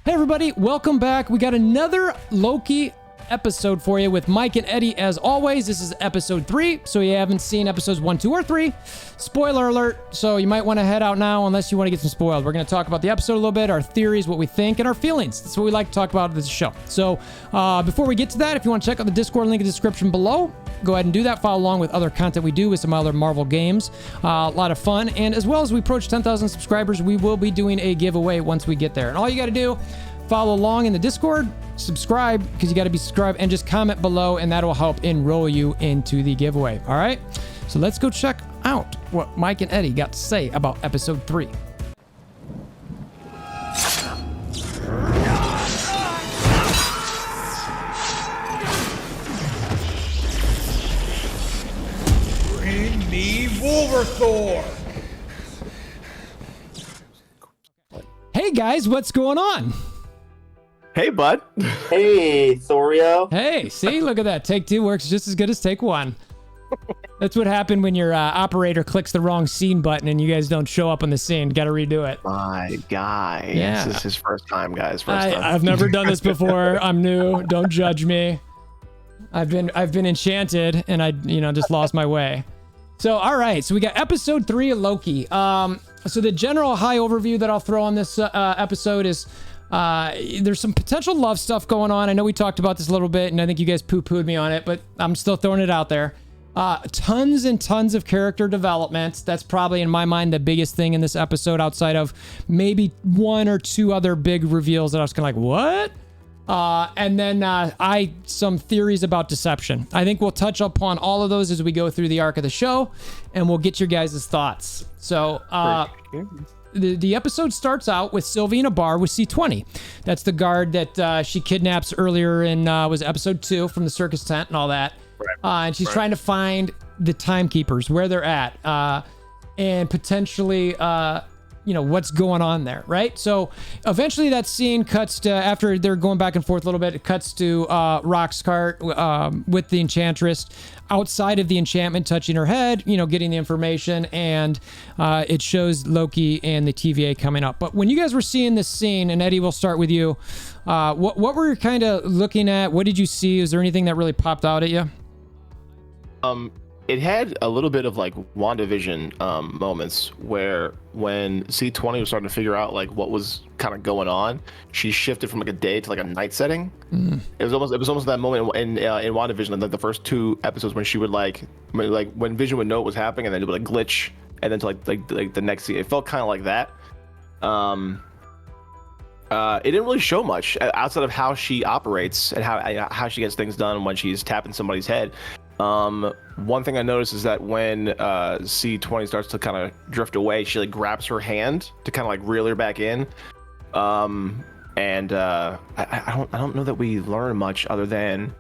Hey everybody, welcome back. We got another Loki episode for you with Mike and Eddie. As always, this is episode 3, so you haven't seen episodes 1, 2, or 3. Spoiler alert, so you might want to head out now unless you want to get some spoiled. We're going to talk about the episode a little bit, our theories, what we think, and our feelings. That's what we like to talk about in this show. So before we get to that, if you want to check out the Discord link in the description below, go ahead and do that. Follow along with other content we do with some other Marvel games. A lot of fun. And as well as we approach 10,000 subscribers, we will be doing a giveaway once we get there. And all you got to do, follow along in the Discord, subscribe, because you got to be subscribed, and just comment below, and that will help enroll you into the giveaway. All right? So let's go check out what Mike and Eddie got to say about episode 3. Bring me WolverThor! Hey guys, what's going on? Hey, bud. Hey, Thorio. Hey, see, look at that. Take 2 works just as good as take 1. That's what happened when your operator clicks the wrong scene button and you guys don't show up on the scene. Got to redo it. My guy. Yeah. This is his first time, guys. First time. I've never done this before. I'm new. Don't judge me. I've been enchanted and I just lost my way. So all right, so we got episode 3 of Loki. So the general high overview that I'll throw on this episode is there's some potential love stuff going on. I know we talked about this a little bit, and I think you guys poo-pooed me on it, but I'm still throwing it out there. Tons and tons of character development. That's probably, in my mind, the biggest thing in this episode, outside of maybe 1 or 2 other big reveals that I was kind of like, what? And then some theories about deception. I think we'll touch upon all of those as we go through the arc of the show, and we'll get your guys' thoughts. So, The episode starts out with Sylvie in a bar with C20. That's the guard that she kidnaps earlier in was episode 2 from the circus tent and all that. Right. And she's trying to find the timekeepers, where they're at, and potentially what's going on there, right? So eventually that scene cuts to, after they're going back and forth a little bit, it cuts to Rock's cart with the Enchantress outside of the enchantment, touching her head, getting the information, and it shows Loki and the TVA coming up. But when you guys were seeing this scene, and Eddie, we'll start with you, what were you kind of looking at? What did you see? Is there anything that really popped out at you? It had a little bit of like WandaVision moments where when C20 was starting to figure out like what was kind of going on, she shifted from like a day to like a night setting. It was almost that moment in WandaVision, like the first 2 episodes, when she would like when Vision would know what was happening, and then it would like glitch, and then to like the next scene, it felt kind of like that. It didn't really show much outside of how she operates and how she gets things done when she's tapping somebody's head. One thing I noticed is that when C20 starts to kind of drift away, she like grabs her hand to kind of like reel her back in. I don't know that we learn much other than,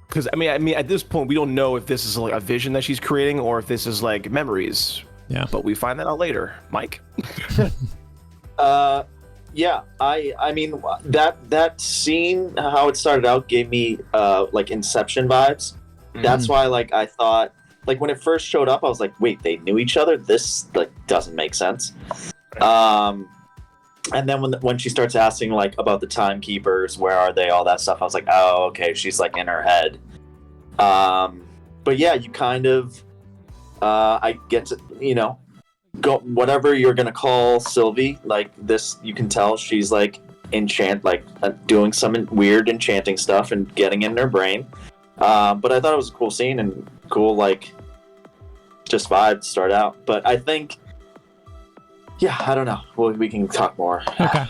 because I mean at this point we don't know if this is like a vision that she's creating or if this is like memories. Yeah. But we find that out later. Mike. Yeah, I mean that scene, how it started out, gave me like Inception vibes. That's why I thought, when it first showed up, I was like, wait, they knew each other? This doesn't make sense. And then when she starts asking about the timekeepers, where are they, all that stuff, I was like, oh, okay, she's in her head. But yeah, you kind of I get to go whatever you're gonna call Sylvie, this, you can tell she's doing some weird enchanting stuff and getting in her brain. But I thought it was a cool scene and cool just vibe to start out. But I think, yeah, I don't know. We can talk more. Okay.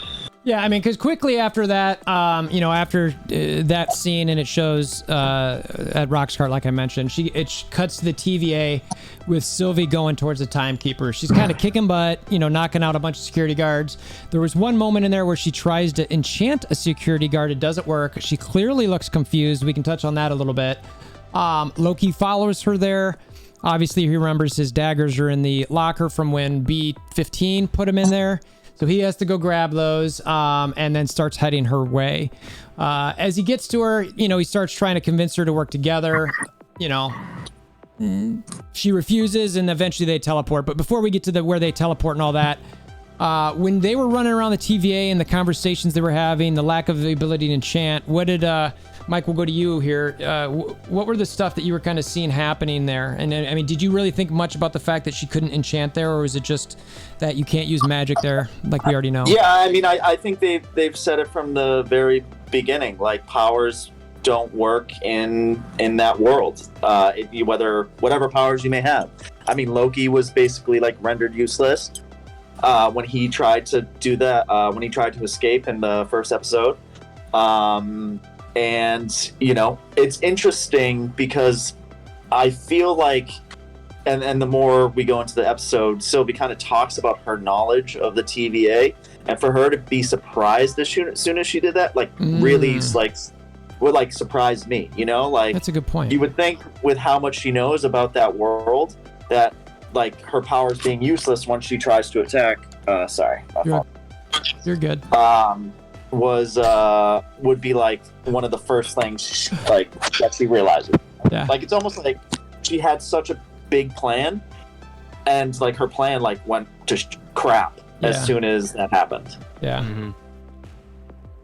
Yeah, I mean, because quickly after that, after that scene, and it shows at Rock's cart, like I mentioned, it cuts to the TVA with Sylvie going towards the timekeeper. She's kind of kicking butt, knocking out a bunch of security guards. There was one moment in there where she tries to enchant a security guard. It doesn't work. She clearly looks confused. We can touch on that a little bit. Loki follows her there. Obviously, he remembers his daggers are in the locker from when B-15 put him in there. So he has to go grab those, and then starts heading her way. As he gets to her, he starts trying to convince her to work together. She refuses, and eventually they teleport. But before we get to where they teleport and all that, When they were running around the TVA and the conversations they were having, the lack of the ability to enchant, what did Mike? We'll go to you here. What were the stuff that you were kind of seeing happening there? And I mean, did you really think much about the fact that she couldn't enchant there, or was it just that you can't use magic there, like we already know? Yeah, I mean, I think they've said it from the very beginning. Like, powers don't work in that world. Whatever powers you may have. I mean, Loki was basically like rendered useless when he tried to do that. When he tried to escape in the first episode. And, you know, it's interesting because I feel like, and the more we go into the episode, Sylvie kind of talks about her knowledge of the TVA, and for her to be surprised as soon as she did that, like, really, like, would, like, surprise me, you know? Like, that's a good point. You would think with how much she knows about that world that, like, her powers being useless once she tries to attack, sorry. You're good. Would be like one of the first things like that she realizes. Yeah. Like, it's almost like she had such a big plan, and like her plan like went to crap as soon as that happened. Yeah.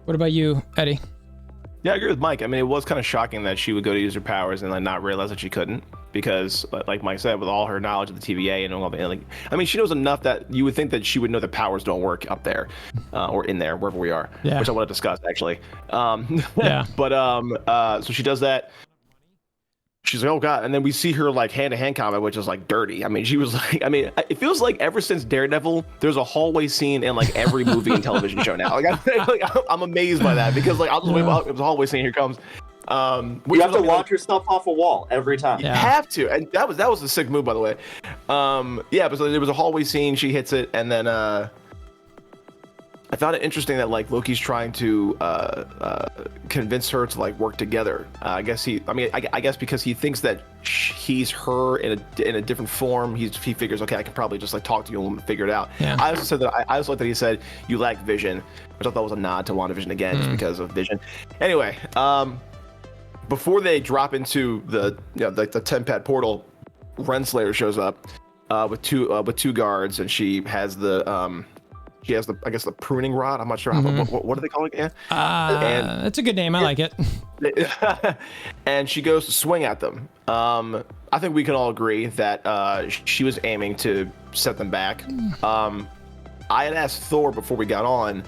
What about you, Eddie? Yeah, I agree with Mike. I mean, it was kind of shocking that she would go to use her powers and like not realize that she couldn't, because, like Mike said, with all her knowledge of the TVA and all that, like, I mean, she knows enough that you would think that she would know that powers don't work up there, or in there, wherever we are, which I want to discuss actually. But so she does that. She's like, oh God. And then we see her like hand-to-hand combat, which is like dirty. I mean, she was like, I mean, it feels like ever since Daredevil, there's a hallway scene in like every movie and television show now. I'm amazed by that, because like, I'll just wait, it was a hallway scene, here comes. You have to launch yourself off a wall every time. You have to, and that was a sick move, by the way. But so there was a hallway scene, she hits it, and then I found it interesting that like Loki's trying to convince her to like work together. I guess because he thinks that he's her in a different form. He figures, okay, I can probably just like talk to you and figure it out. Yeah. I also said that I also like that he said you lack vision, which I thought was a nod to WandaVision again, just because of vision. Anyway, before they drop into the the Tempad portal, Renslayer shows up with two guards, and she has the I guess the pruning rod. I'm not sure what do they call it again? That's a good name. I like it. And she goes to swing at them. I think we can all agree that she was aiming to set them back. I had asked Thor before we got on,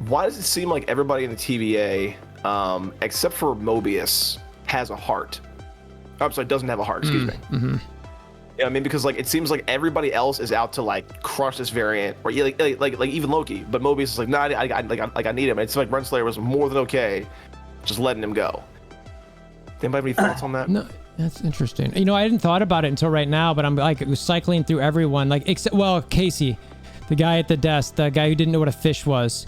why does it seem like everybody in the TVA, except for Mobius, has a heart? I'm sorry, doesn't have a heart. Excuse me. Mm-hmm. Yeah, I mean, because like it seems like everybody else is out to like crush this variant, or like even Loki, but Mobius is like, no, I need him. It's like Renslayer was more than okay, just letting him go. Anybody have any thoughts on that? No, that's interesting. You know, I hadn't thought about it until right now, but I'm like cycling through everyone, like except Casey, the guy at the desk, the guy who didn't know what a fish was.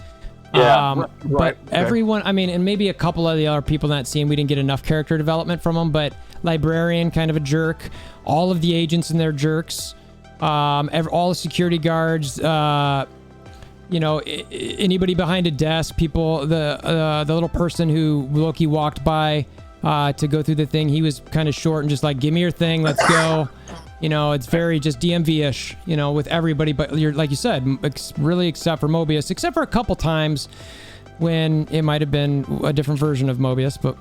Yeah, but everyone, I mean, and maybe a couple of the other people in that scene, we didn't get enough character development from them, but Librarian, kind of a jerk. All of the agents in there, jerks. All the security guards, anybody behind a desk, people, the little person who Loki walked by to go through the thing, he was kind of short and just like, give me your thing, let's go. It's very just DMV-ish, with everybody, but you're, like you said, really except for Mobius, except for a couple times when it might have been a different version of Mobius, but,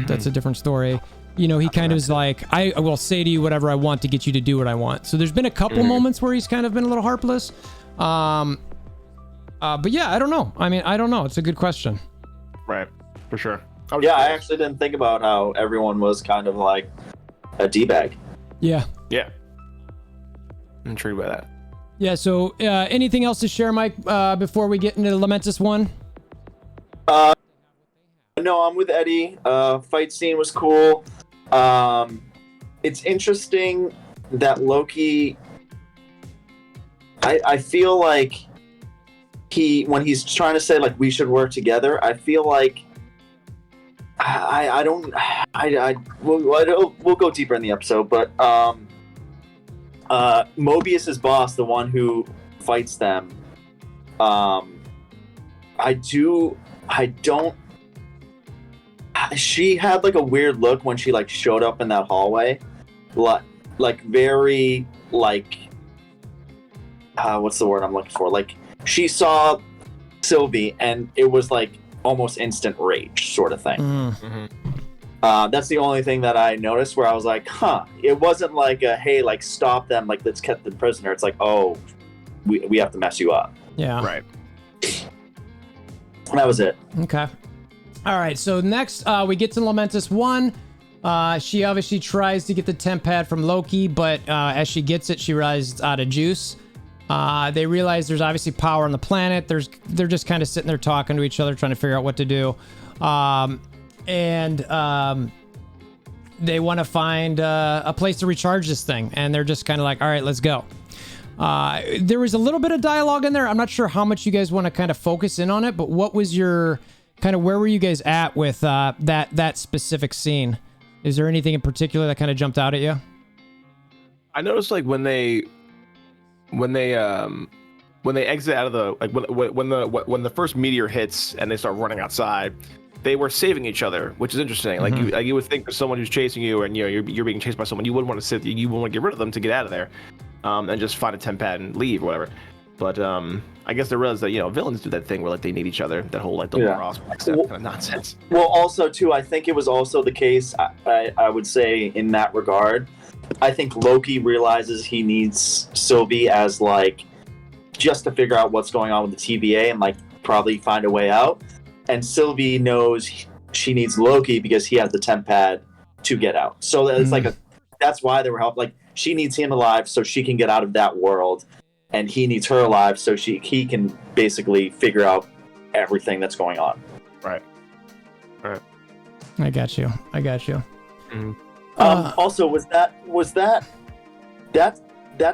that's a different story. He kind of is like, I will say to you whatever I want to get you to do what I want. So there's been a couple moments where he's kind of been a little heartless. But yeah, I don't know. I mean, I don't know. It's a good question. Right. For sure. I actually didn't think about how everyone was kind of like a D-bag. Yeah. Yeah. I'm intrigued by that. Yeah. So anything else to share, Mike, before we get into the Lamentus one? No, I'm with Eddie. Fight scene was cool. It's interesting that Loki, I feel like when he's trying to say like we should work together, I feel like we'll go deeper in the episode, but Mobius's boss, the one who fights them, she had like a weird look when she like showed up in that hallway, like very like what's the word I'm looking for? Like she saw Sylvie, and it was like almost instant rage sort of thing. That's the only thing that I noticed where I was like, huh. It wasn't like a, hey, like stop them, like let's get the prisoner. It's like, oh, we have to mess you up. Yeah. Right. And that was it. Okay. All right. So next, we get to Lamentus 1. She obviously tries to get the temp pad from Loki, but as she gets it, she realizes it's out of juice. They realize there's obviously power on the planet. They're just kind of sitting there talking to each other, trying to figure out what to do. They want to find a place to recharge this thing, and they're just kind of like, all right, let's go. There was a little bit of dialogue in there. I'm not sure how much you guys want to kind of focus in on it, but what was your kind of, where were you guys at with that specific scene? Is there anything in particular that kind of jumped out at you? I noticed like when they exit out of the, like when the first meteor hits and they start running outside, they were saving each other, which is interesting. Like you would think for someone who's chasing you, and you're being chased by someone, you wouldn't want to you wouldn't want to get rid of them to get out of there, and just find a temp pad and leave or whatever. But I guess they realized that villains do that thing where like they need each other. That whole like double cross kind of nonsense. Well, also too, I think it was also the case. I would say in that regard, I think Loki realizes he needs Sylvie as like just to figure out what's going on with the TVA and like probably find a way out. And Sylvie knows she needs Loki because he has the temp pad to get out. So it's like that's why they were helping. Like she needs him alive so she can get out of that world, and he needs her alive so he can basically figure out everything that's going on. Right. I got you. Also, was that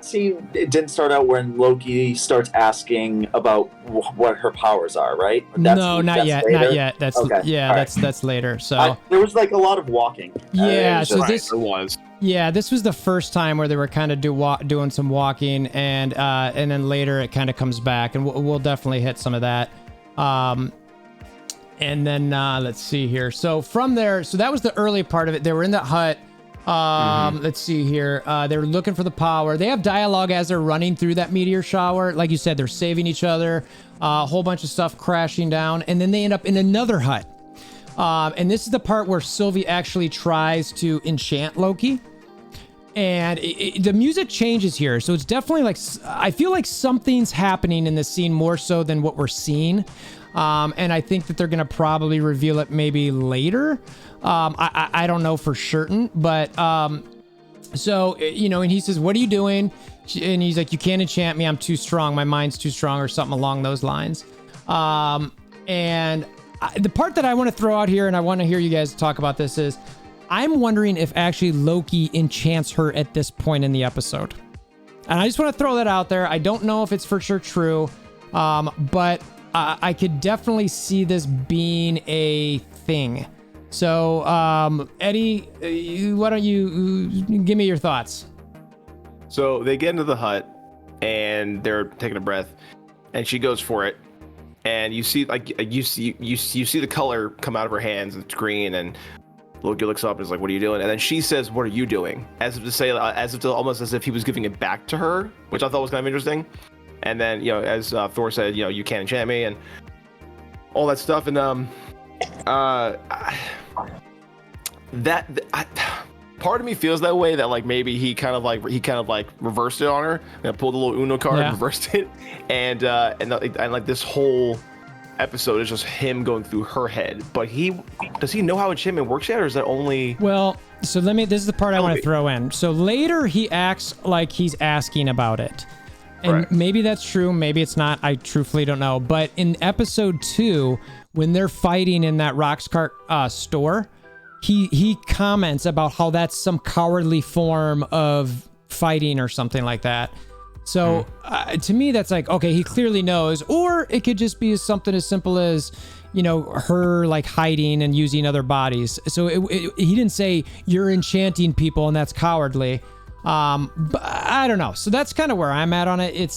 scene? It didn't start out when Loki starts asking about what her powers are, right? No, not yet. Later? Not yet. That's okay. That's later. So there was like a lot of walking. Yeah. So there was. Yeah, this was the first time where they were kind of doing some walking, and then later it kind of comes back, and we'll definitely hit some of that. And then let's see here. So from there, so that was the early part of it. They were in that hut. Let's see here. They're looking for the power. They have dialogue as they're running through that meteor shower. Like you said, they're saving each other. A whole bunch of stuff crashing down, and then they end up in another hut. And this is the part where Sylvie actually tries to enchant Loki. And the music changes here, so it's definitely like, I feel like something's happening in this scene more so than what we're seeing. And I think that they're gonna probably reveal it maybe later. I don't know for certain, but so and he says, "What are you doing?" And he's like, "You can't enchant me. I'm too strong. My mind's too strong," or something along those lines. And the part that I want to throw out here, and I want to hear you guys talk about this, is I'm wondering if actually Loki enchants her at this point in the episode. And I just want to throw that out there. I don't know if it's for sure true, but I could definitely see this being a thing. So, Eddie, why don't you give me your thoughts? So they get into the hut, and they're taking a breath, and she goes for it, and you see you see the color come out of her hands. It's green, and Loki looks up and is like, "What are you doing?" And then she says, "What are you doing?" As if to say, almost as if he was giving it back to her, which I thought was kind of interesting. And then, as Thor said, you can't enchant me, and all that stuff. And part of me feels that way, that like maybe he kind of like reversed it on her, and pulled a little Uno card and reversed it, and like this whole episode is just him going through her head. But does he know how enchantment works yet, or is that only? Well, so this is the part I want to throw in. So later he acts like he's asking about it. And maybe that's true, maybe it's not. I truthfully don't know. But in episode 2, when they're fighting in that Roxcart store, he comments about how that's some cowardly form of fighting or something like that. So to me, that's like, okay, he clearly knows. Or it could just be something as simple as, her like hiding and using other bodies. So he didn't say you're enchanting people and that's cowardly. But I don't know. So that's kind of where I'm at on it.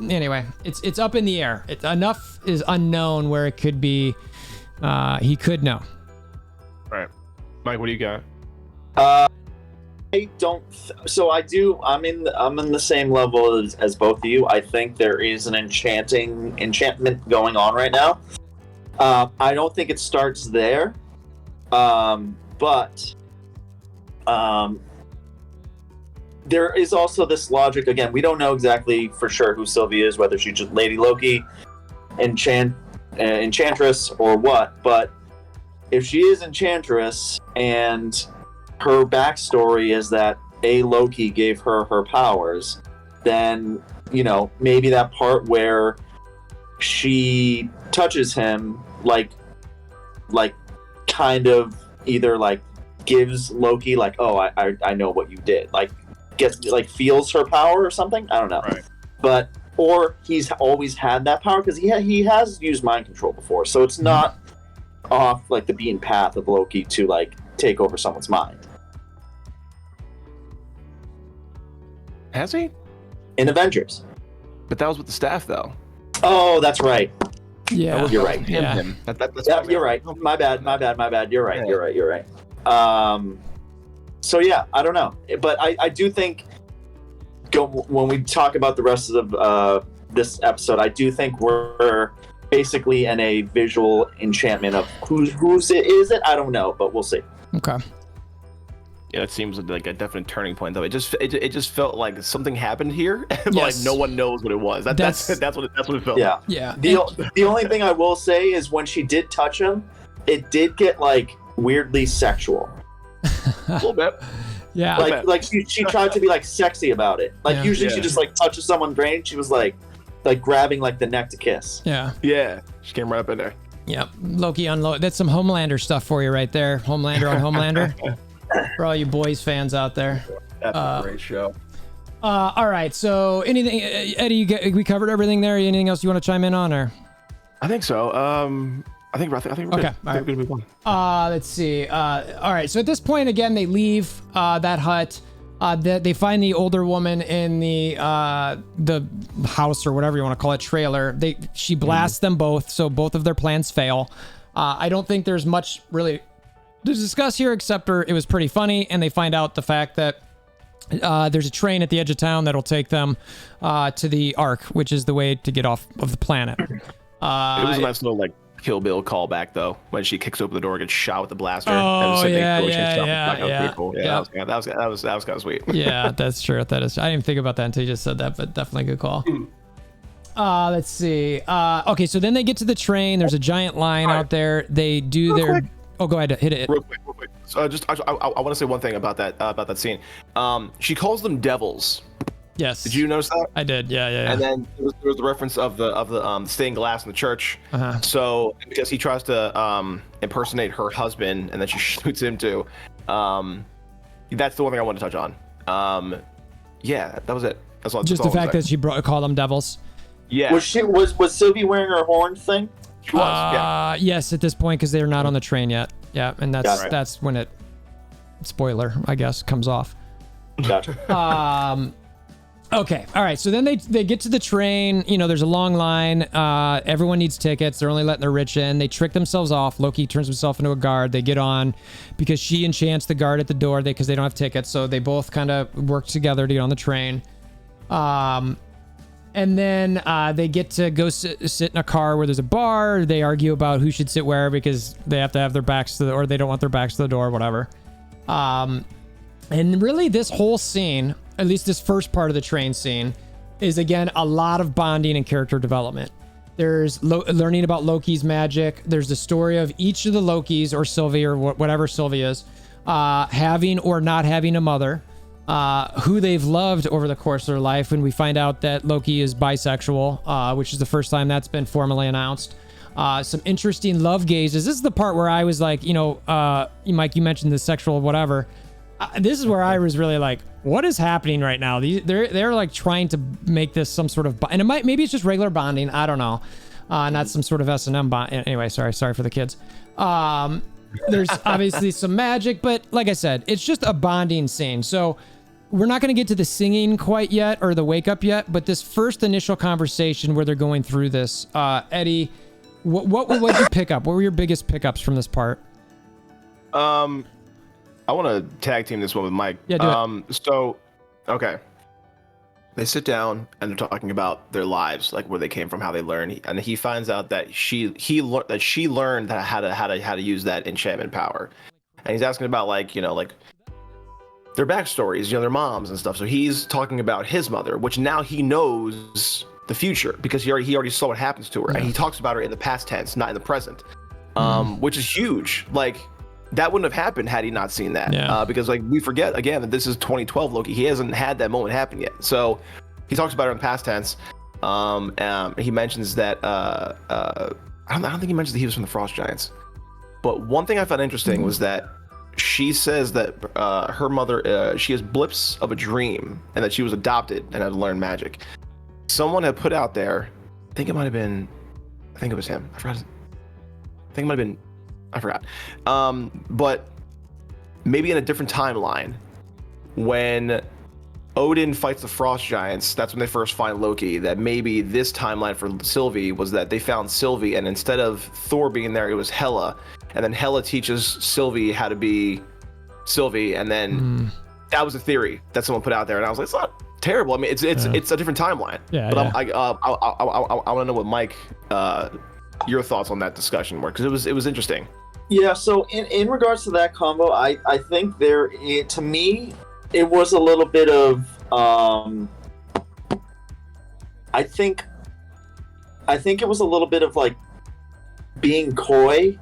Anyway, it's up in the air. Enough is unknown where it could be, he could know. Right. Mike, what do you got? don't. So I do. I'm in the same level as both of you. I think there is an enchantment going on right now. I don't think it starts there, but there is also this logic. Again, we don't know exactly for sure who Sylvie is, whether she's just Lady Loki, Enchantress, or what. But if she is Enchantress and her backstory is that Loki gave her her powers, then, you know, maybe that part where she touches him, like kind of either like gives Loki like, oh, I know what you did, like gets like feels her power or something. I don't know, Right. but or he's always had that power because he has used mind control before, so it's not off like the beaten path of Loki to like take over someone's mind. Has he? In Avengers. But that was with the staff, though. Oh, that's right. Yeah. You're right. Him, Yeah. him. That's Yeah, what I you're meant. right. My bad. You're right. Yeah. You're right. So yeah, I don't know, but I do think when we talk about the rest of this episode, I do think we're basically in a visual enchantment of whose it is it. I don't know, but we'll see. Okay. Yeah, it seems like a definite turning point, though. It just felt like something happened here, but like Yes. no one knows what it was. That's what it felt. Yeah. Yeah. The only thing I will say is when she did touch him, it did get like weirdly sexual. A little bit. Yeah. Like she tried to be like sexy about it. Like Yeah. usually she Yeah. just like touches someone's brain. She was like grabbing like the neck to kiss. Yeah. Yeah, she came right up in there. Yep. Loki unload. That's some Homelander stuff for you right there. Homelander on Homelander. For all you boys fans out there. That's a great show. All right. So anything, Eddie, we covered everything there. Anything else you want to chime in on, or? I think so. I think we're Okay, good. all right. I think we're gonna move on. Let's see. All right. So at this point, again, they leave that hut. They find the older woman in the house or whatever you want to call it, trailer. She blasts them both, so both of their plans fail. I don't think there's much really to discuss here, except for it was pretty funny, and they find out the fact that there's a train at the edge of town that'll take them to the Ark, which is the way to get off of the planet. It was a nice little like Kill Bill callback though, when she kicks open the door and gets shot with the blaster. Oh, and yeah. That was kind of sweet. Yeah, that's true. That is. I didn't even think about that until you just said that, but definitely a good call. Let's see. Okay, so then they get to the train. There's a giant line out there. They do their. quick. Oh, go ahead. Hit it. Real quick. So I want to say one thing about that scene. She calls them devils. Yes. Did you notice that? I did. Yeah. And then there was the reference of the stained glass in the church. Uh-huh. So because he tries to impersonate her husband, and then she shoots him too. That's the one thing I wanted to touch on. Yeah, that was it. That's all. Just the fact that she called them devils. Yeah. Was Sylvie wearing her horn thing? She was, yeah. Yes, at this point, because they're not on the train yet. Yeah, and Got it. that's when it, spoiler, I guess, comes off. Gotcha. Okay, all right. So then they get to the train. You know, there's a long line. Everyone needs tickets. They're only letting the rich in. They trick themselves off. Loki turns himself into a guard. They get on because she enchants the guard at the door because they don't have tickets. So they both kind of work together to get on the train. And then they get to go sit in a car where there's a bar. They argue about who should sit where because they have to have their backs to or they don't want their backs to the door, whatever. And really this whole scene, at least this first part of the train scene, is again a lot of bonding and character development. There's learning about Loki's magic. There's the story of each of the Lokis or Sylvie or whatever Sylvie is, having or not having a mother. Who they've loved over the course of their life, and we find out that Loki is bisexual, which is the first time that's been formally announced. Some interesting love gazes. This is the part where I was like, Mike, you mentioned the sexual whatever. This is where I was really like, what is happening right now? They're like trying to make this some sort of, and maybe it's just regular bonding. I don't know, not some sort of S&M bond. Anyway, sorry for the kids. There's obviously some magic, but like I said, it's just a bonding scene. So we're not going to get to the singing quite yet or the wake up yet, but this first initial conversation where they're going through this, Eddie, what did you pick up? What were your biggest pickups from this part? want to tag team this one with Mike. Yeah, do it. So, okay. They sit down and they're talking about their lives, like where they came from, how they learned, and he finds out that she learned how to use that enchantment power, and he's asking about like their backstories, their moms and stuff. So he's talking about his mother, which now he knows the future because he already saw what happens to her, and he talks about her in the past tense, not in the present, which is huge. Like that wouldn't have happened had he not seen that, because like we forget again that this is 2012 Loki. He hasn't had that moment happen yet. So he talks about her in the past tense. He mentions that I don't think he mentions that he was from the Frost Giants. But one thing I found interesting was that she says that her mother, she has blips of a dream, and that she was adopted and had to learn magic. Someone had put out there, I think it was him. I forgot. But maybe in a different timeline, when Odin fights the Frost Giants, that's when they first find Loki. That maybe this timeline for Sylvie was that they found Sylvie, and instead of Thor being there, it was Hela. And then Hela teaches Sylvie how to be Sylvie, and then that was a theory that someone put out there, and I was like, it's not terrible. I mean, it's a different timeline. Yeah, but yeah. I want to know what Mike, your thoughts on that discussion were, because it was interesting. Yeah, so in regards to that combo, I think to me, it was a little bit of I think it was a little bit of like being coy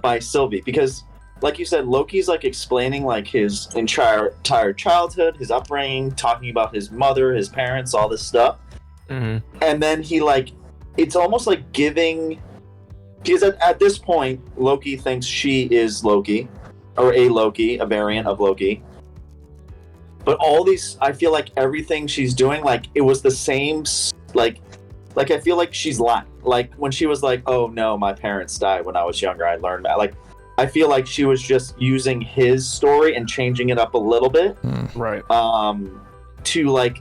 by Sylvie, because like you said, Loki's like explaining like his entire childhood, his upbringing, talking about his mother, his parents, all this stuff. And then he like, it's almost like giving, because at this point, Loki thinks she is Loki, or a Loki, a variant of Loki. But all these, I feel like everything she's doing, like it was the same, like I feel like she's lying. Like when she was like, oh no, my parents died when I was younger, I learned that. Like, I feel like she was just using his story and changing it up a little bit. Right. To like,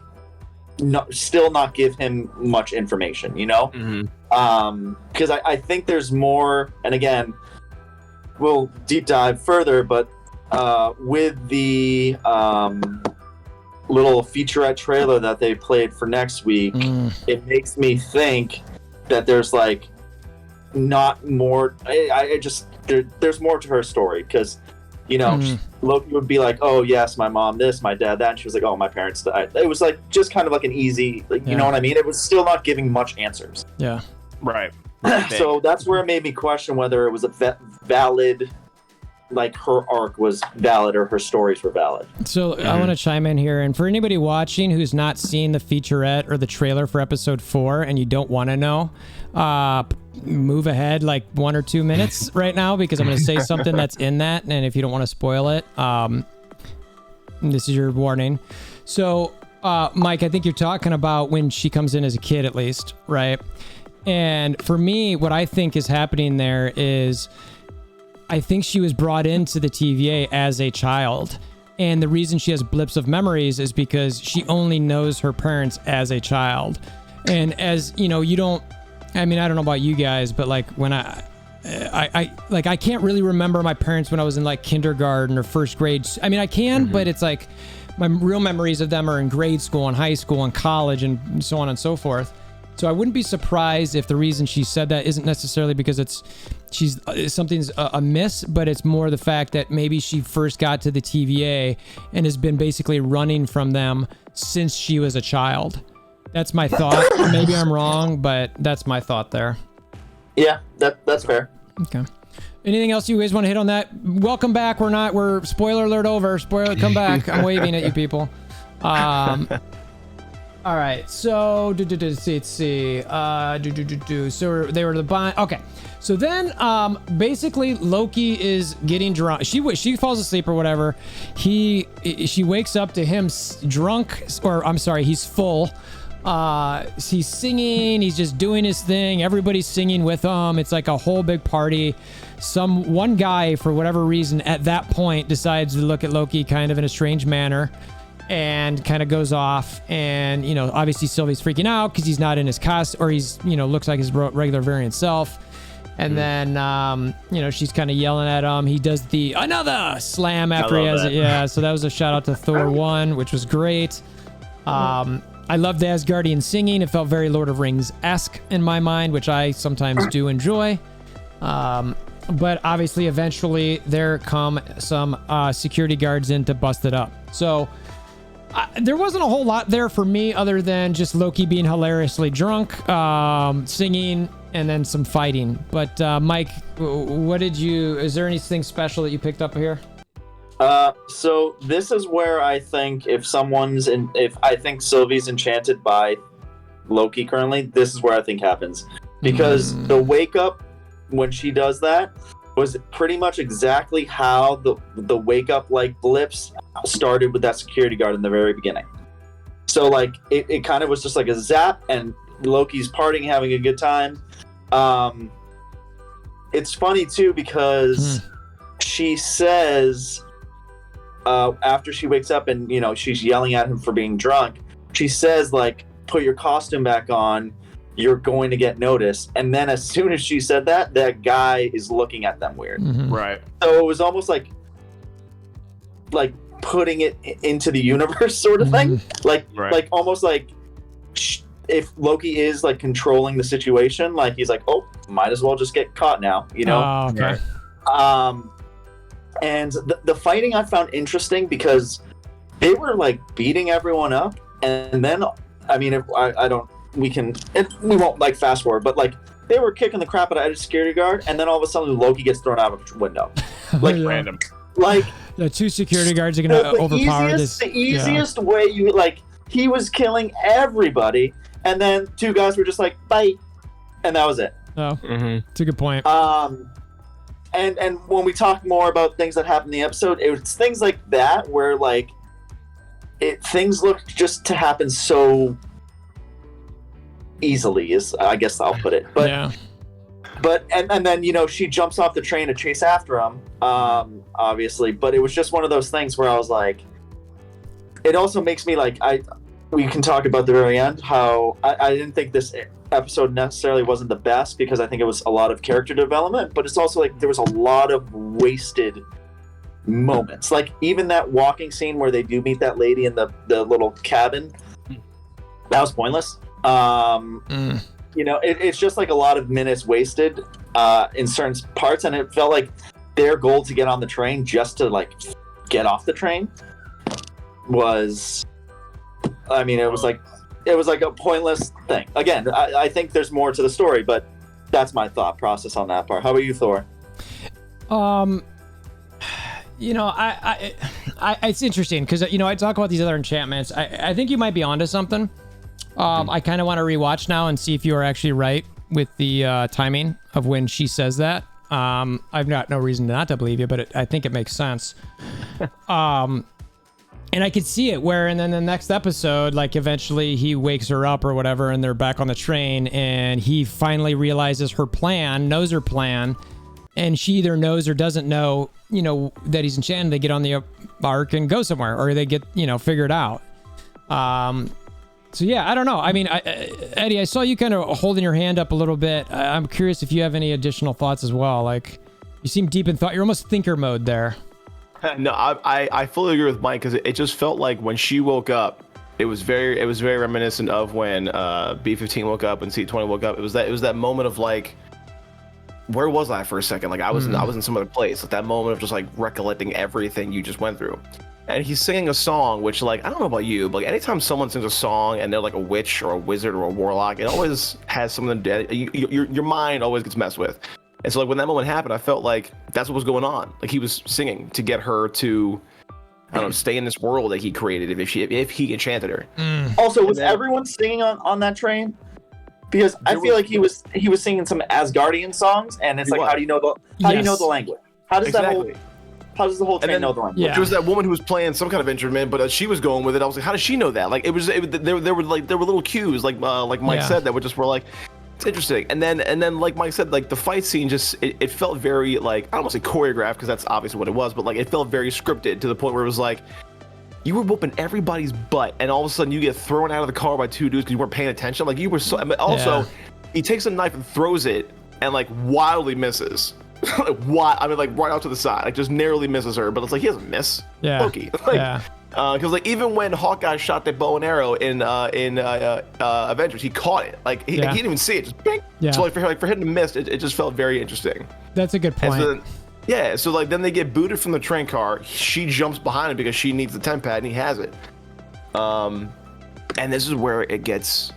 still not give him much information, because I think there's more, and again, we'll deep dive further, but with the little featurette trailer that they played for next week, it makes me think that there's like not more. There's more to her story, because Loki would be like, oh yes, my mom this, my dad that, and she was like, oh, my parents died. It was like just kind of like an easy, like, you know what I mean? It was still not giving much answers. Yeah. Right. So that's where it made me question whether it was a valid, like her arc was valid or her stories were valid. So I want to chime in here, and for anybody watching who's not seen the featurette or the trailer for episode 4 and you don't want to know, move ahead like 1 or 2 minutes right now, because I'm going to say something that's in that, and if you don't want to spoil it, this is your warning. So Mike, I think you're talking about when she comes in as a kid, at least, right? And for me, what I think is happening there is, I think she was brought into the TVA as a child. And the reason she has blips of memories is because she only knows her parents as a child. And as you know, I don't know about you guys, but like when I can't really remember my parents when I was in like kindergarten or first grade. I mean, I can, but it's like my real memories of them are in grade school and high school and college and so on and so forth. So I wouldn't be surprised if the reason she said that isn't necessarily because something's amiss, but it's more the fact that maybe she first got to the TVA and has been basically running from them since she was a child. That's my thought. Maybe I'm wrong, but that's my thought there. Yeah, that's fair. Okay. Anything else you guys want to hit on that? Welcome back. We're spoiler alert over. Spoiler, come back. I'm waving at you people. All right, so let's see. So they were the bind. Okay, so then basically Loki is getting drunk. She falls asleep or whatever. She wakes up to him drunk, or I'm sorry, he's full. He's singing. He's just doing his thing. Everybody's singing with him. It's like a whole big party. One guy, for whatever reason, at that point decides to look at Loki kind of in a strange manner, and kind of goes off. And, obviously Sylvie's freaking out because he's not in his costume, or he's, looks like his regular variant self. And then, she's kind of yelling at him. He does the another slam after he has it. Yeah, so that was a shout out to Thor 1, which was great. I loved the Asgardian singing. It felt very Lord of Rings-esque in my mind, which I sometimes do enjoy. But obviously, eventually, there come some security guards in to bust it up. So there wasn't a whole lot there for me other than just Loki being hilariously drunk, singing, and then some fighting. But Mike, is there anything special that you picked up here? So this is where I think if I think Sylvie's enchanted by Loki currently, this is where I think happens. Because the wake up when she does that was pretty much exactly how the wake up like blips started with that security guard in the very beginning. So like it kind of was just like a zap and Loki's partying, having a good time. It's funny too because she says after she wakes up and she's yelling at him for being drunk, she says like, put your costume back on, you're going to get noticed. And then as soon as she said that guy is looking at them weird. Right. So it was almost like putting it into the universe sort of thing. Like almost like if Loki is like controlling the situation, like he's like, oh, might as well just get caught now, Oh, okay. And the fighting I found interesting because they were like beating everyone up, and then I mean, we won't like fast forward, but like they were kicking the crap out of a security guard, and then all of a sudden Loki gets thrown out of a window, like random. Like the two security guards are gonna overpower this. The easiest way he was killing everybody, and then two guys were just like, bye, and that was it. Oh, it's a good point. And when we talk more about things that happened in the episode, it was things like that where like things look just to happen so easily, is I guess I'll put it. But yeah. But and then she jumps off the train to chase after him, obviously. But it was just one of those things where I was like, it also makes me like we can talk about the very end how I didn't think this episode necessarily wasn't the best because I think it was a lot of character development, but it's also like there was a lot of wasted moments. Like even that walking scene where they do meet that lady in the little cabin, that was pointless. It's just like a lot of minutes wasted in certain parts, and it felt like their goal to get on the train just to like get off the train was, I mean, it was like a pointless thing. Again, I think there's more to the story, but that's my thought process on that part. How about you, Thor? It's interesting because I talk about these other enchantments. I think you might be onto something. I kind of want to rewatch now and see if you are actually right with the timing of when she says that. I've got no reason not to believe you, but I think it makes sense. And I could see it where, and then the next episode, like eventually he wakes her up or whatever, and they're back on the train, and he finally realizes knows her plan, and she either knows or doesn't know, that he's enchanted. They get on the arc and go somewhere, or they get, figured out. So yeah, I don't know. I mean, Eddie, I saw you kind of holding your hand up a little bit. I'm curious if you have any additional thoughts as well. Like, you seem deep in thought. You're almost thinker mode there. No, I fully agree with Mike because it just felt like when she woke up, it was very reminiscent of when B-15 woke up and C-20 woke up. It was that moment of like, where was I for a second? Like I was in some other place. Like that moment of just like recollecting everything you just went through. And he's singing a song, which like I don't know about you, but like anytime someone sings a song and they're like a witch or a wizard or a warlock, it always has something. Your mind always gets messed with. And so like when that moment happened, I felt like that's what was going on. Like he was singing to get her to, I don't know, stay in this world that he created if he enchanted her. Also, was everyone singing on that train? Because I feel like he was singing some Asgardian songs, and it's like, how do you know the language? How does the whole train know the language? There was that woman who was playing some kind of instrument, but she was going with it. I was like, how does she know that? Like there were little cues, like Mike said, that were like, it's interesting. And then like Mike said, like the fight scene it felt very like, I don't want to say choreographed because that's obviously what it was, but like it felt very scripted to the point where it was like you were whooping everybody's butt, and all of a sudden you get thrown out of the car by two dudes because you weren't paying attention. Like you were so. I mean, also, he takes a knife and throws it and like wildly misses. Like why? I mean, like right out to the side, like just narrowly misses her. But it's like he doesn't miss. Yeah. Loki. Like, yeah. Because like even when Hawkeye shot the bow and arrow in Avengers, he caught it. Like he didn't even see it. Just bing. Yeah. So like for him to miss, it just felt very interesting. That's a good point. So then, so like then they get booted from the train car. She jumps behind him because she needs the temp pad and he has it. And this is where it gets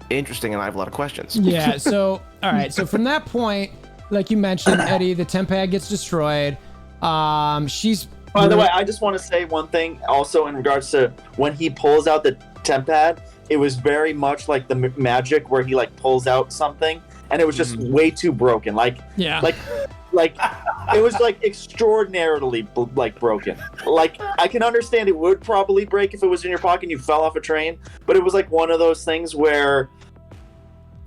interesting, and I have a lot of questions. Yeah. So all right. So from that point, like you mentioned, Eddie, the temp pad gets destroyed. She's. By the way, I just want to say one thing also in regards to when he pulls out the temp pad, it was very much like the magic where he like pulls out something and it was just way too broken. Like it was like extraordinarily like broken. Like I can understand it would probably break if it was in your pocket and you fell off a train, but it was like one of those things where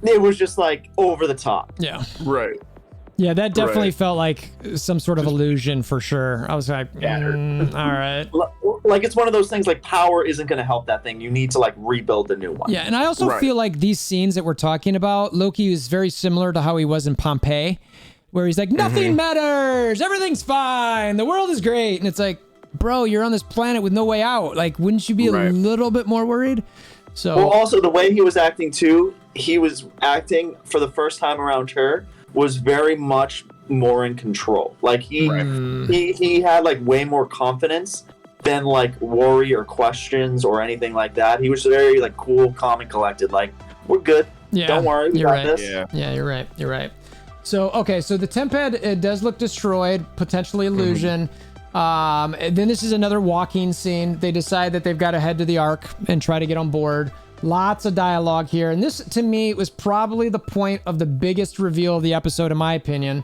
it was just like over the top. Yeah. Right. Yeah, that definitely felt like some sort of illusion for sure. I was like, all right. Like it's one of those things like power isn't going to help that thing. You need to like rebuild a new one. Yeah, and I also feel like these scenes that we're talking about, Loki is very similar to how he was in Pompeii, where he's like, nothing matters, everything's fine, the world is great. And it's like, bro, you're on this planet with no way out. Like, wouldn't you be a little bit more worried? So well, also the way he was acting too, he was acting for the first time around her was very much more in control. Like he had like way more confidence than like worry or questions or anything like that. He was very like cool, calm, and collected. Like, we're good. Yeah, don't worry, we got this. Yeah, you're right. You're right. So okay, so the temp pad, it does look destroyed, potentially illusion. And then this is another walking scene. They decide that they've got to head to the Ark and try to get on board. Lots of dialogue here. And this, to me, was probably the point of the biggest reveal of the episode, in my opinion,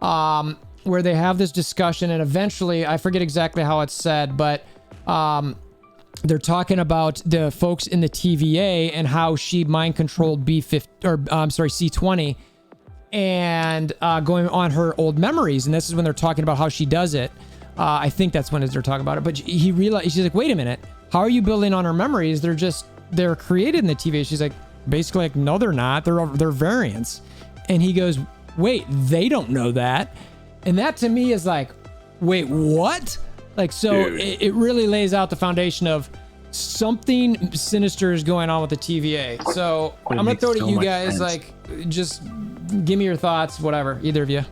where they have this discussion. And eventually, I forget exactly how it's said, but they're talking about the folks in the TVA and how she mind controlled C20 and going on her old memories. And this is when they're talking about how she does it. I think that's when they're talking about it. But he realized, she's like, wait a minute. How are you building on her memories? They're created in the TVA. She's like, basically like, no, they're not. They're variants. And he goes, wait, they don't know that. And that to me is like, wait, what? Like, so it really lays out the foundation of something sinister is going on with the TVA. So I'm going to throw it at you guys. Like, just give me your thoughts, whatever, either of you.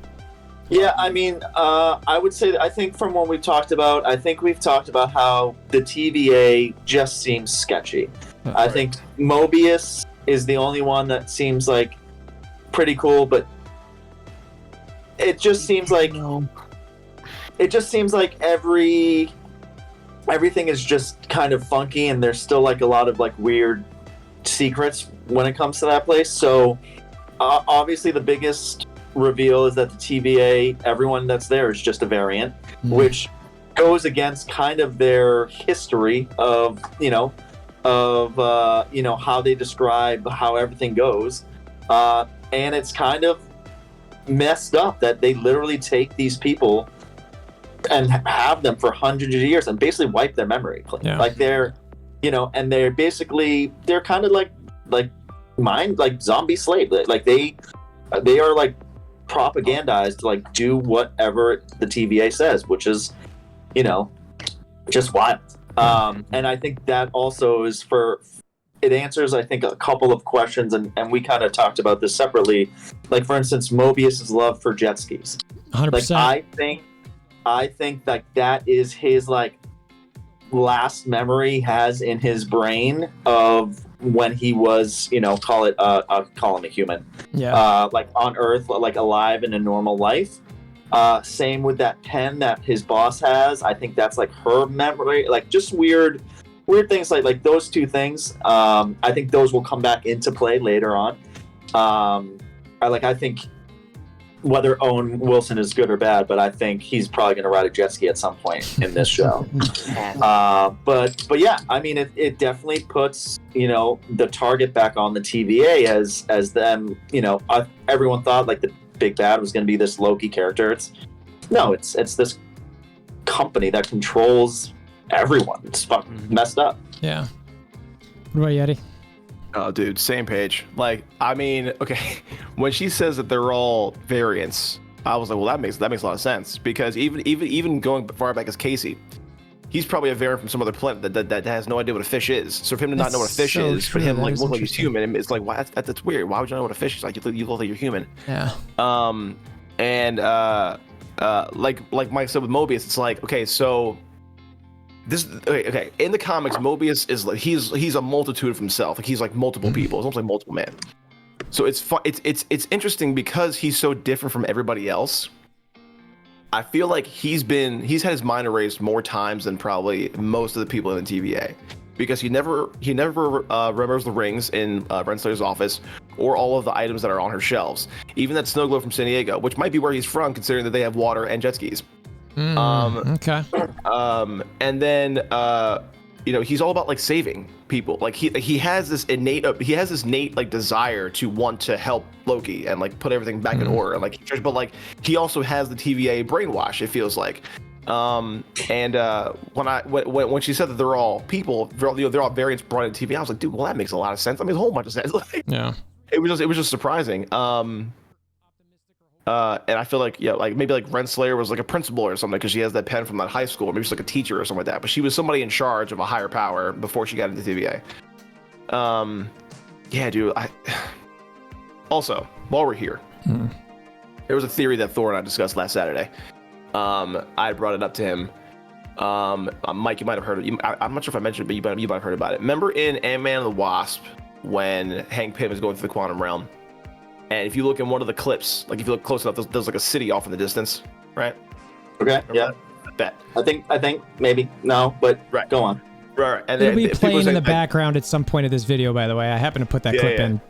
Yeah, I mean, I would say that I think from what we've talked about, I think we've talked about how the TVA just seems sketchy. I think Mobius is the only one that seems like pretty cool, but it just seems like everything is just kind of funky, and there's still like a lot of like weird secrets when it comes to that place. So obviously the biggest reveal is that the TVA, everyone that's there is just a variant, which goes against kind of their history of how they describe how everything goes, and it's kind of messed up that they literally take these people and have them for hundreds of years and basically wipe their memory. Like they're and they're kind of like zombie slave. Like they are like propagandized to like do whatever the TVA says, which is just wild. And I think that also is it answers, I think, a couple of questions, and we kind of talked about this separately. Like, for instance, Mobius's love for jet skis. 100%. Like, I think that is his like last memory has in his brain of when he was, call him a human. Yeah. Like on Earth, like alive in a normal life. Same with that pen that his boss has. I think that's like her memory. Like just weird things like those two things. I think those will come back into play later on. I think whether Owen Wilson is good or bad, but I think he's probably going to ride a jet ski at some point in this show. But yeah, I mean, it definitely puts, the target back on the TVA as them, everyone thought like the big bad was going to be this Loki character. It's this company that controls everyone. It's fucking messed up. Yeah. What about you, Eddie? Oh, dude, same page. Like, I mean, okay, when she says that they're all variants, I was like, well, that makes a lot of sense, because even going far back as Casey, he's probably a variant from some other planet that has no idea what a fish is. So for him to not know what a fish is, but him like look like he's human, it's like, why? That's weird. Why would you not know what a fish is? Like, you look like you're human. Yeah. And like Mike said with Mobius, it's like, okay, so this okay, in the comics, Mobius is like he's a multitude of himself. Like, he's like multiple people. It's almost like multiple men. So it's interesting because he's so different from everybody else. I feel like he's had his mind erased more times than probably most of the people in the TVA, because he never remembers the rings in Renslayer's office or all of the items that are on her shelves. Even that snow globe from San Diego, which might be where he's from, considering that they have water and jet skis. Okay. And then he's all about like saving people. Like he has this innate like desire to want to help Loki and like put everything back in order. Like, but like he also has the TVA brainwash, it feels like. When she said that they're all people, they're all variants brought into TV, I was like, dude, well, that makes a lot of sense. I mean, a whole bunch of sense. Like, yeah. It was just surprising. And I feel like, like maybe like Renslayer was like a principal or something, because she has that pen from that high school, or maybe she's like a teacher or something like that. But she was somebody in charge of a higher power before she got into TVA. Yeah, dude. Also, while we're here, there was a theory that Thor and I discussed last Saturday. I brought it up to him. Mike, you might have heard it. I'm not sure if I mentioned it, but you might have heard about it. Remember in Ant-Man and the Wasp, when Hank Pym is going through the quantum realm? And if you look in one of the clips, like if you look close enough, there's like a city off in the distance, right? Okay. Yeah. I bet. I think maybe no, but right. Go on. Right. And it'll be playing in the background at some point of this video, by the way. I happen to put that clip in.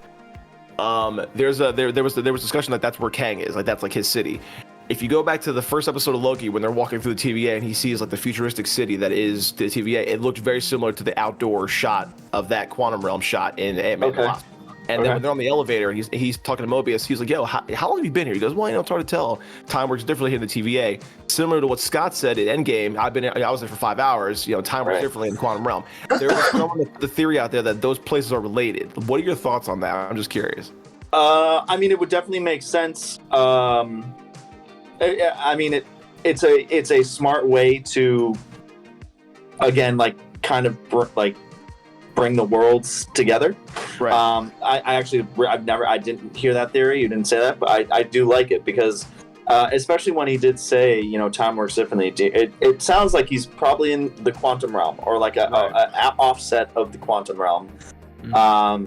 There was discussion that that's where Kang is, like that's like his city. If you go back to the first episode of Loki, when they're walking through the TVA and he sees like the futuristic city that is the TVA, it looked very similar to the outdoor shot of that quantum realm shot in Ant-Man and the Wasp. And then when they're on the elevator and he's talking to Mobius, he's like, yo, how long have you been here? He goes, well, it's hard to tell. Time works differently here in the TVA. Similar to what Scott said in Endgame, I was there for 5 hours. Time works differently in the quantum realm. There was throwing the theory out there that those places are related. What are your thoughts on that? I'm just curious. I mean, it would definitely make sense. I mean, it's a smart way to, again, like kind of bring the worlds together. Right. I didn't hear that theory. You didn't say that, but I do like it, because especially when he did say, time works differently. It sounds like he's probably in the quantum realm, or like a offset of the quantum realm. Mm-hmm.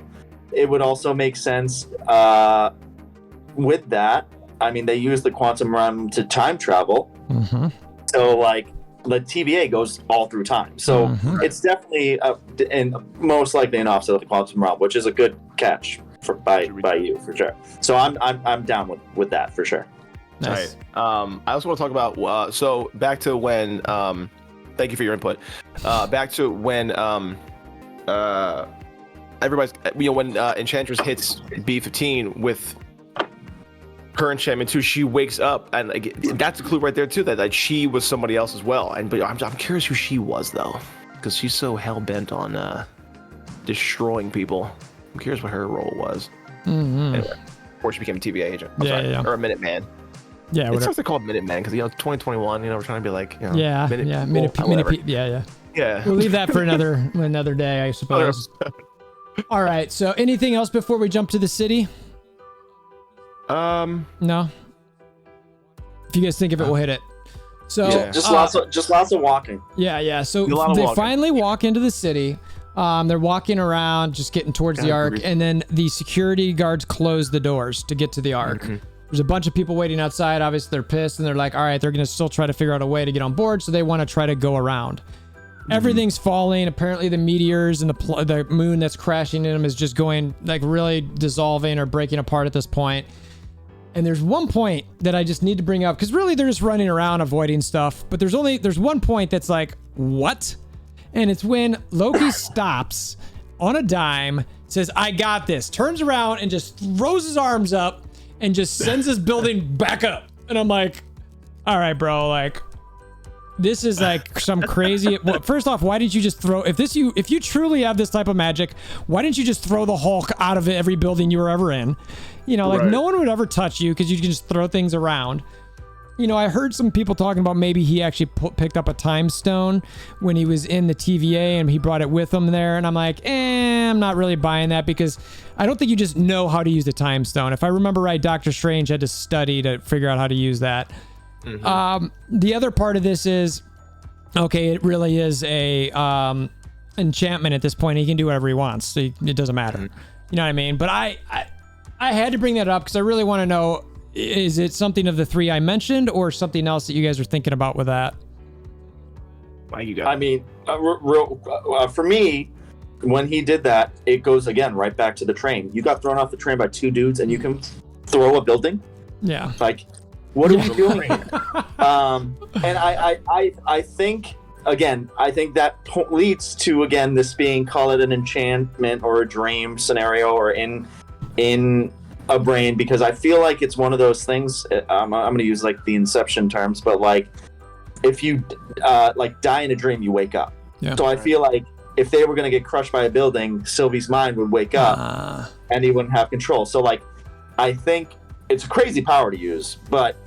It would also make sense with that. I mean, they use the quantum realm to time travel. Mm-hmm. So like, the TVA goes all through time, so it's definitely and most likely an offset of the quantum realm, which is a good catch by you for sure. So I'm down with that for sure. Nice. Right. I also want to talk about so back to when thank you for your input. Back to when everybody's when Enchantress hits B-15 with her enchantment too, she wakes up, and that's a clue right there too, that she was somebody else as well. But I'm curious who she was though, because she's so hell bent on destroying people. I'm curious what her role was. Anyway, before she became a TVA agent, or a Minuteman. Yeah, it starts to call it Minuteman because 2021. We're trying to be like yeah. We'll leave that for another day, I suppose. All right. So, anything else before we jump to the city? No. If you guys think of it, we'll hit it. So just lots of walking. Yeah. So they finally walk into the city. They're walking around, just getting towards the Ark, and then the security guards close the doors to get to the Ark. Mm-hmm. There's a bunch of people waiting outside. Obviously, they're pissed, and they're like, all right, they're gonna still try to figure out a way to get on board, so they want to try to go around. Everything's falling. Apparently, the meteors and the moon that's crashing in them is just going like really dissolving or breaking apart at this point. And there's one point that I just need to bring up, because really they're just running around avoiding stuff. But there's one point that's like, what? And it's when Loki stops on a dime, says, I got this, turns around and just throws his arms up and just sends this building back up. And I'm like, all right, bro, like, this is like some crazy. Well, first off, why didn't you just throw? If you truly have this type of magic, why didn't you just throw the Hulk out of every building you were ever in? You know, like Right. no one would ever touch you because you can just throw things around. You know, I heard some people talking about maybe he actually picked up a time stone when he was in the TVA and he brought it with him there. And I'm like, I'm not really buying that because I don't think you just know how to use the time stone. If I remember right, Doctor Strange had to study to figure out how to use that. The other part of this is, okay, it really is a enchantment at this point. He can do whatever he wants. So it doesn't matter. You know what I mean? But I had to bring that up because I really want to know, is it something of the three I mentioned or something else that you guys are thinking about with that? Why you got? I mean, for me, when he did that, it goes again right back to the train. You got thrown off the train by two dudes, and you can throw a building. Yeah. Like, what are we doing? And I think again, I think that leads to again this being, call it an enchantment or a dream scenario or in a brain, because I feel like it's one of those things. I'm going to use like the Inception terms, but like if you like die in a dream, you wake up. Yeah. So I feel like if they were going to get crushed by a building, Sylvie's mind would wake up and he wouldn't have control. So like, I think it's a crazy power to use, but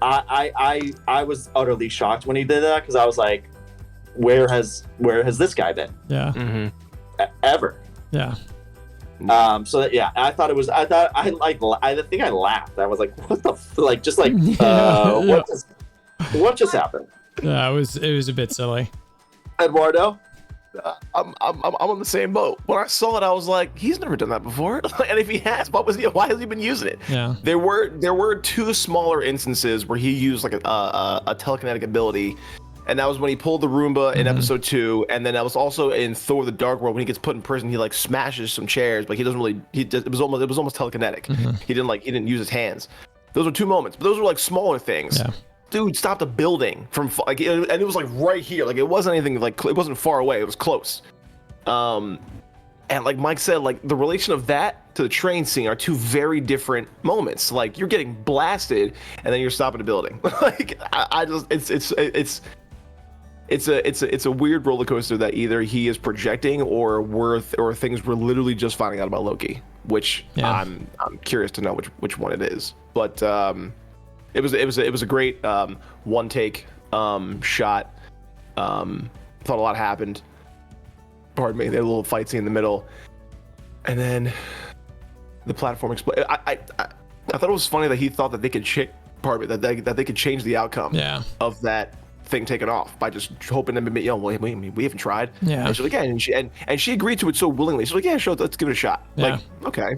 I was utterly shocked when he did that because I was like, where has this guy been? Yeah. Ever? Yeah. So that, yeah, I think I laughed. I was like, what the what just happened? Yeah, it was a bit silly. Eduardo? I'm on the same boat. When I saw it, I was like, he's never done that before. And if he has, why has he been using it? Yeah. There were two smaller instances where he used like a telekinetic ability, and that was when he pulled the Roomba in episode 2, and then that was also in Thor: The Dark World when he gets put in prison. He like smashes some chairs, but he doesn't really. It was almost telekinetic. He didn't use his hands. Those were two moments, but those were like smaller things. Yeah. Dude stopped a building from like, and it was like right here. Like it wasn't anything like, it wasn't far away. It was close. And like Mike said, like the relation of that to the train scene are two very different moments. Like you're getting blasted and then you're stopping a building. Like I just, it's a weird roller coaster that either he is projecting or things we're literally just finding out about Loki, which I'm curious to know which one it is. But it was a great one take shot. Thought a lot happened. Pardon me. They had a little fight scene in the middle, and then the platform exploded. I thought it was funny that he thought that they could that they could change the outcome of that thing taken off by just hoping them to be, we haven't tried. Yeah. And she's like, yeah, and she agreed to it so willingly. She's like, yeah, sure, let's give it a shot. Yeah. Like, okay,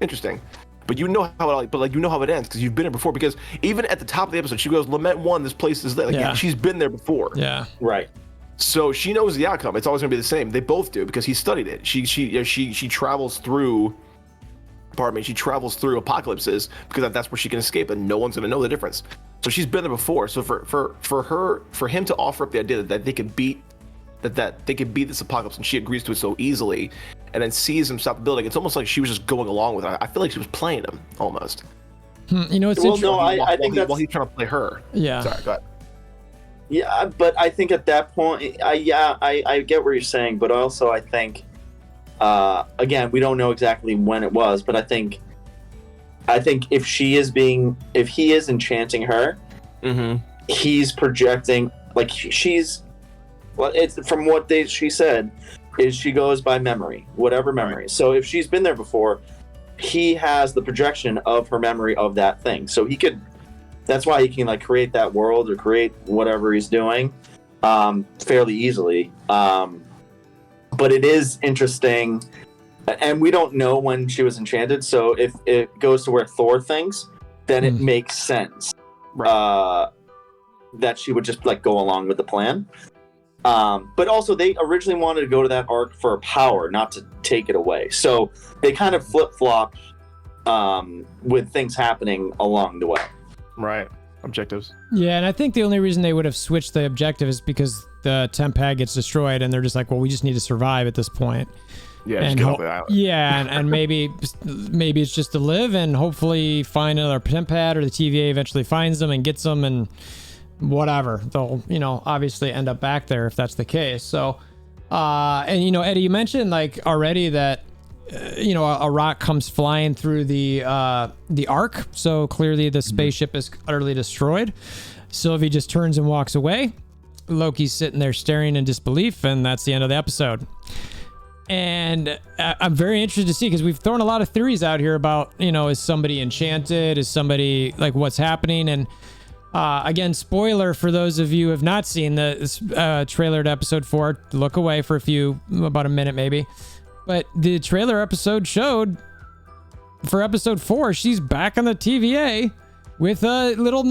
interesting. But you know how it ends because you've been there before. Because even at the top of the episode, she goes, "Lament 1, this place is there." Like, yeah, she's been there before. Yeah. Right. So she knows the outcome. It's always gonna be the same. They both do because he studied it. She travels through. Pardon me. She travels through apocalypses because that's where she can escape, and no one's gonna know the difference. So she's been there before. So for him to offer up the idea that they could beat this apocalypse, and she agrees to it so easily, and then sees him stop the building, it's almost like she was just going along with it. I feel like she was playing him almost. You know, it's well, interesting. no, I think that's while he's trying to play her. Yeah. Sorry, go ahead. Yeah, but I think at that point, I get what you're saying, but also I think, again, we don't know exactly when it was, but I think if he is enchanting her, he's projecting, like she's, well, it's from what she said, is she goes by memory, whatever memory. Right. So if she's been there before, he has the projection of her memory of that thing. So he could. That's why he can like create that world or create whatever he's doing fairly easily. But it is interesting, and we don't know when she was enchanted. So if it goes to where Thor thinks, then it makes sense that she would just like go along with the plan. But also they originally wanted to go to that arc for power, not to take it away. So they kind of flip-flopped with things happening along the way. Right. Objectives. Yeah, and I think the only reason they would have switched the objective is because the temp pad gets destroyed, and they're just like, well, we just need to survive at this point. Yeah, and just get off the island. Yeah, and maybe it's just to live and hopefully find another temp pad, or the TVA eventually finds them and gets them, and whatever, they'll, obviously end up back there if that's the case. So, and Eddie, you mentioned like already that, a rock comes flying through the ark. So clearly the spaceship is utterly destroyed. Sylvie just turns and walks away. Loki's sitting there staring in disbelief, and that's the end of the episode. And I'm very interested to see, because we've thrown a lot of theories out here about, is somebody enchanted? Is somebody like what's happening? And again, spoiler for those of you who have not seen the trailer to episode 4, look away for about a minute maybe. But the trailer episode showed for episode 4, she's back on the TVA with a little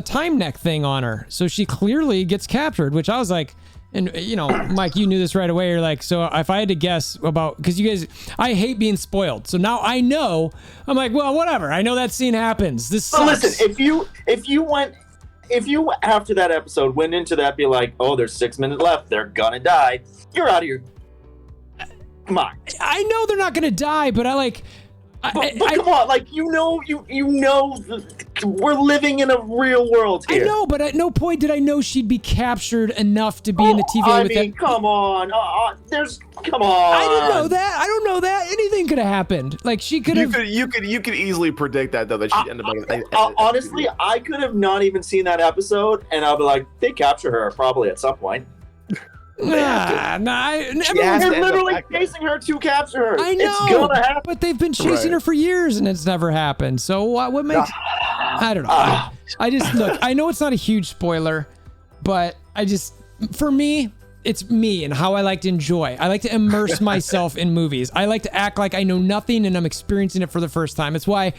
time neck thing on her. So she clearly gets captured, which I was like, and Mike, you knew this right away. You're like, so if I had to guess about, because you guys, I hate being spoiled. So now I know, I'm like, well, whatever. I know that scene happens. This sucks. But listen, if you after that episode went into that, be like, oh, there's 6 minutes left, they're gonna die, you're out of your mind. I know they're not gonna die, but But come on, like you know, we're living in a real world here. I know, but at no point did I know she'd be captured enough to be in the TVA with them. Come on, come on. I didn't know that. I don't know that. Anything could have happened. Like she could have. You could easily predict that though, that she'd end up. Honestly, I could have not even seen that episode, and I'll be like, they capture her probably at some point. They're literally chasing her to capture her. I know, it's gonna happen. but they've been chasing her for years, and it's never happened. So what makes? I don't know. I just look. I know it's not a huge spoiler, but for me, it's me and how I like to enjoy. I like to immerse myself in movies. I like to act like I know nothing and I'm experiencing it for the first time. It's why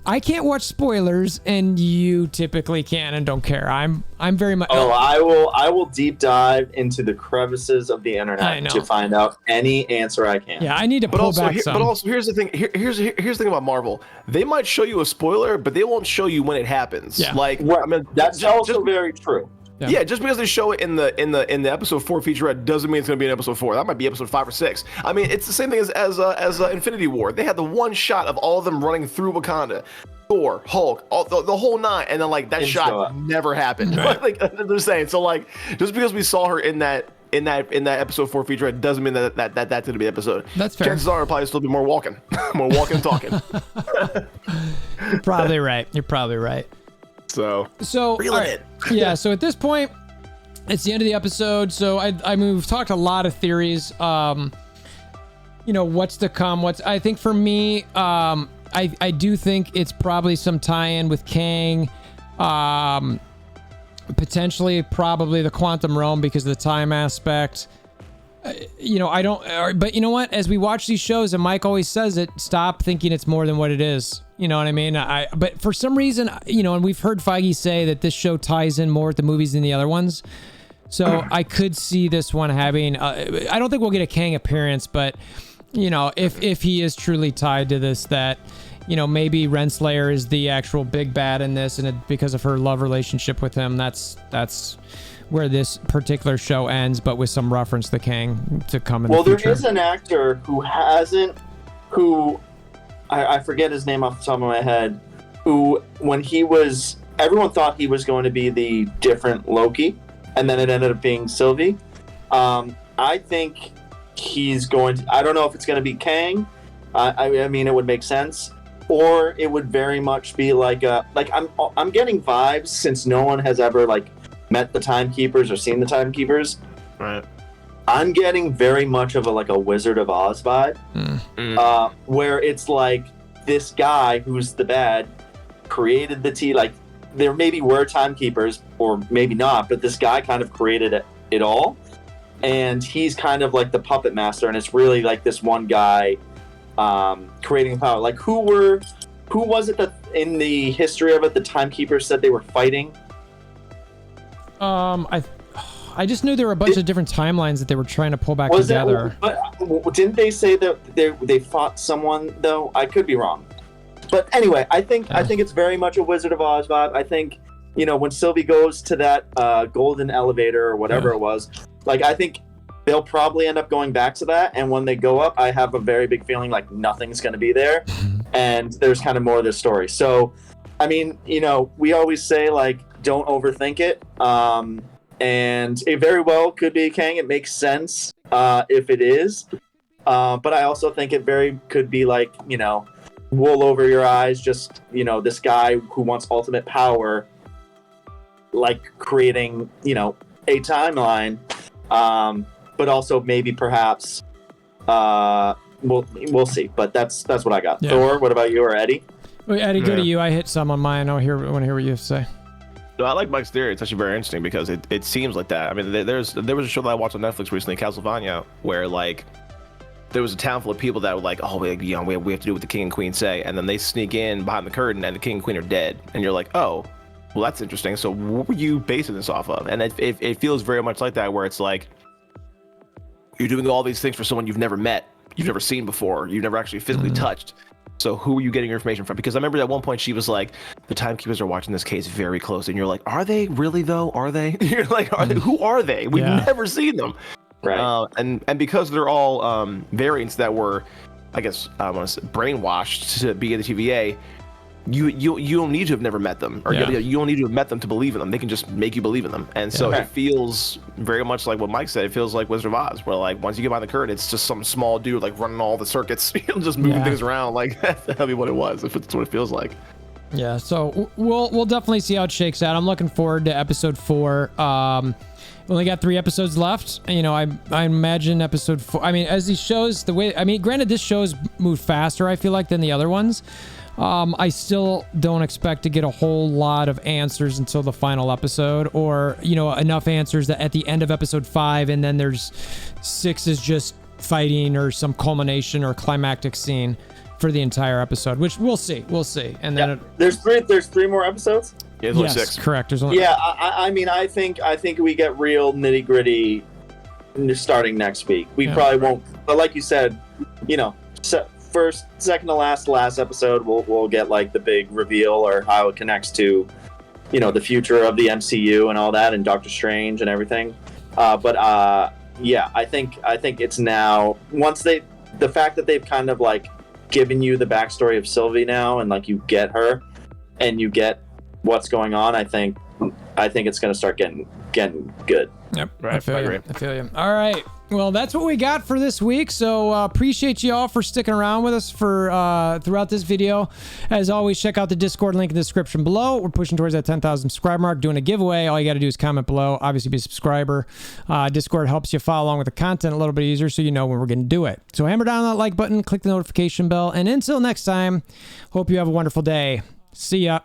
I can't watch spoilers, and you typically can and don't care. I'm very much. Oh, I will deep dive into the crevices of the internet to find out any answer I can. Yeah, I need to pull back some. But also, here's the thing. Here's the thing about Marvel. They might show you a spoiler, but they won't show you when it happens. Yeah. Like, I mean, that's also very true. Yeah, just because they show it in the episode 4 featurette doesn't mean it's going to be in episode 4. That might be episode 5 or 6. I mean, it's the same thing as Infinity War. They had the one shot of all of them running through Wakanda, Thor, Hulk, the whole 9, and then like that shot never happened. Right. Like they're saying, so like just because we saw her in that episode 4 featurette doesn't mean that's going to be the episode. That's fair. Chances are it'll probably still be more walking, and talking. You're probably right. So reel all it right. Yeah, so at this point, it's the end of the episode. So I mean, we've talked a lot of theories. What's to come. I think for me, I do think it's probably some tie-in with Kang. Potentially, probably the quantum realm because of the time aspect. I don't. But you know what? As we watch these shows, and Mike always says it, stop thinking it's more than what it is. You know what I mean? But for some reason, and we've heard Feige say that this show ties in more with the movies than the other ones. So I could see this one having. I don't think we'll get a Kang appearance, but if he is truly tied to this, that maybe Renslayer is the actual big bad in this, and because of her love relationship with him, that's where this particular show ends, but with some reference to Kang to come in the future. There is an actor who I forget his name off the top of my head, who when everyone thought he was going to be the different Loki, and then it ended up being Sylvie. I think he's going to, I don't know if it's going to be Kang. I mean, it would make sense. Or it would very much be like I'm getting vibes, since no one has ever met the Timekeepers or seen the Timekeepers. Right. I'm getting very much of a Wizard of Oz vibe, where it's like this guy who's the bad created the there maybe were Timekeepers or maybe not, but this guy kind of created it all, and he's kind of like the puppet master, and it's really like this one guy creating power. Like who was it that in the history of it the Timekeepers said they were fighting? I just knew there were a bunch of different timelines that they were trying to pull back together. But didn't they say that they fought someone though? I could be wrong. But anyway, I think it's very much a Wizard of Oz vibe. I think when Sylvie goes to that golden elevator or whatever it was, I think they'll probably end up going back to that. And when they go up, I have a very big feeling like nothing's going to be there, and there's kind of more of this story. So, I mean, we always say don't overthink it. And it very well could be Kang. It makes sense if it is. But I also think it very could be like, you know, wool over your eyes, just, you know, this guy who wants ultimate power, like creating, you know, a timeline. But also maybe perhaps we'll see. But that's what I got. Yeah. Thor, what about you or Eddie? Well, Eddie, go to you. I hit some on mine. I want to hear what you have to say. No, I like Mike's theory. It's actually very interesting because it seems like that. I mean, there was a show that I watched on Netflix recently, Castlevania, where like there was a town full of people that were like, oh, we have to do what the king and queen say, and then they sneak in behind the curtain, and the king and queen are dead, and you're like, oh, well, that's interesting. So what were you basing this off of? And it feels very much like that, where it's like you're doing all these things for someone you've never met, you've never seen before, you've never actually physically touched. So who are you getting your information from? Because I remember at one point she was like, the timekeepers are watching this case very closely. And you're like, are they really though? Are they? You're like, are they? Who are they? We've never seen them. Right. And because they're all variants that were, I guess, I want to say brainwashed to be in the TVA, you don't need to have never met them, or you don't need to have met them to believe in them. They can just make you believe in them. And so it feels very much like what Mike said. It feels like Wizard of Oz, where like once you get behind the curtain, it's just some small dude like running all the circuits, just moving things around. Like that's definitely what it was. If it's what it feels like. Yeah. So we'll definitely see how it shakes out. I'm looking forward to episode 4. We only got 3 episodes left. You know, I imagine episode 4. I mean, as these shows, granted, this show's moved faster, I feel like, than the other ones. I still don't expect to get a whole lot of answers until the final episode, or, you know, enough answers that at the end of episode 5, and then there's 6 is just fighting or some culmination or climactic scene for the entire episode, which we'll see. And then there's 3 more episodes. Yeah, there's only 6. Correct. There's only. Yeah, I mean, I think we get real nitty gritty starting next week. We probably won't, but like you said, you know, first, second to last episode, we'll get like the big reveal or how it connects to, you know, the future of the MCU and all that, and Doctor Strange and everything. Yeah, I think it's now, once the fact that they've kind of like given you the backstory of Sylvie now, and like you get her and you get what's going on, I think it's going to start getting good. Yep. Right. I feel you. All right. Well, that's what we got for this week. So appreciate you all for sticking around with us for throughout this video. As always, check out the Discord link in the description below. We're pushing towards that 10,000 subscriber mark, doing a giveaway. All you got to do is comment below. Obviously, be a subscriber. Discord helps you follow along with the content a little bit easier, so you know when we're going to do it. So hammer down that like button, click the notification bell, and until next time, hope you have a wonderful day. See ya.